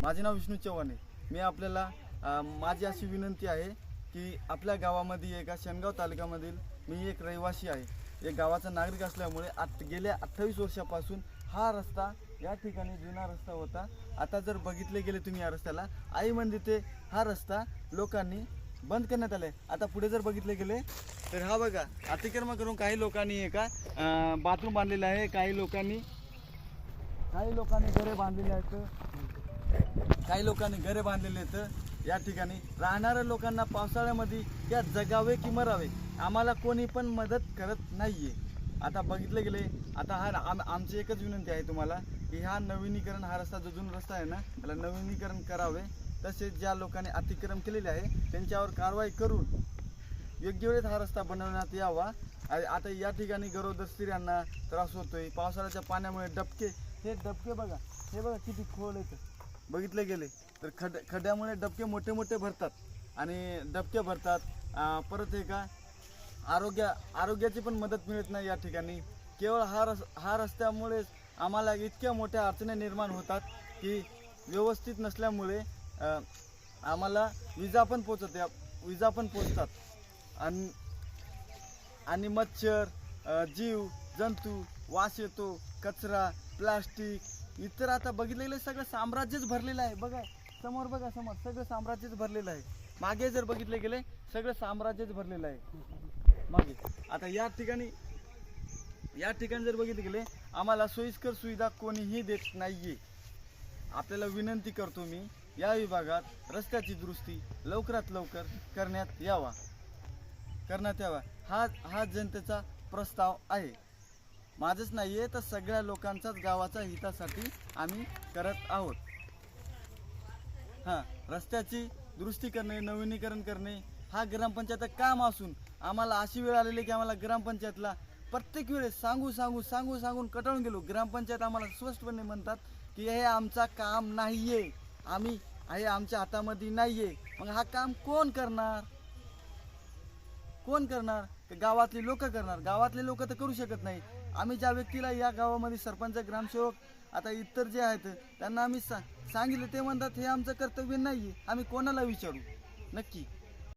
माझे नाव विष्णू चव्हाण आहे। मी आपल्याला माझी अशी विनंती आहे की आपल्या गावामध्ये एका शेनगाव तालुक्यामधील मी एक रहिवासी आहे। एक गावाचा नागरिक असल्यामुळे गेल्या 28 वर्षापासून हा रस्ता या ठिकाणी जुना रस्ता होता। आता जर बघितले गेले तुम्ही या रस्त्याला आई मंदिर ते हा रस्ता लोकांनी बंद करण्यात आलाय। आता पुढे जर बघितले गेले तर हा बघा अतिक्रमण करून काही लोकांनी एका बाथरूम बांधलेला आहे। काही लोकांनी घरे बांधलेले आहेत। काही लोकांनी घरे बांधलेले आहेत। या ठिकाणी राहणाऱ्या लोकांना पावसाळ्यामध्ये या जगावे की मरावे आम्हाला कोणी पण मदत करत नाहीये। आता बघितले गेले आता आमची एकच विनंती आहे तुम्हाला की हा नवीनीकरण हा रस्ता जो जुना रस्ता आहे ना त्याला नवीनीकरण करावे। तसेच ज्या लोकांनी अतिक्रमण केलेले आहे त्यांच्यावर कारवाई करून योग्य वेळेत हा रस्ता बनवण्यात यावा। आता या ठिकाणी गरोदर स्त्रियांना त्रास होतोय पावसाळ्याच्या पाण्यामुळे। हे डबके बघा, हे बघा किती खोल आहेत। बघितले गेले तर खड्ड्यामुळे डबके मोठे मोठे भरतात आणि डबके भरतात। परत हे का आरोग्याची पण मदत मिळत नाही या ठिकाणी। केवळ हा रस्त्यामुळे आम्हाला इतक्या मोठ्या अडचणी निर्माण होतात की व्यवस्थित नसल्यामुळे आम्हाला विजा पण पोचतात आणि मच्छर जीव जंतू वास येतो, कचरा प्लास्टिक इतर आता बघितलेलं सगळं साम्राज्यच भरलेलं आहे। बघा समोर, बघा समोर सगळं साम्राज्यच भरलेलं आहे। मागे जर बघितले गेले सगळं साम्राज्यच भरलेलं आहे मागे। आता या ठिकाणी जर बघितले गेले आम्हाला सोयीस्कर सुविधा कोणीही देत नाहीये। आपल्याला विनंती करतो मी या विभागात रस्त्याची दुरुस्ती लवकरात लवकर करण्यात यावा। हा जनतेचा प्रस्ताव आहे। माझंच नाहीये तर सगळ्या लोकांचाच गावाचा हितासाठी आम्ही करत आहोत। रस्त्याची दुरुस्ती करणे नवीनीकरण करणे हा ग्रामपंचायत काम असून आम्हाला अशी वेळ आलेली की आम्हाला ग्रामपंचायतला प्रत्येक वेळेस सांगून कटाळून गेलो। ग्रामपंचायत आम्हाला स्पष्टपणे म्हणतात की हे आमचा काम नाहीये, हे आमच्या हातामध्ये नाहीये। मग हा काम कोण करणार? गावातले लोक करणार। गावातले लोक तर करू शकत नाही। आम्ही ज्या व्यक्तीला या गावामध्ये सरपंच ग्रामसेवक आता इतर जे आहेत त्यांना आम्ही सांगितलं ते म्हणतात हे आमचं कर्तव्य नाहीये। आम्ही कोणाला विचारू नक्की?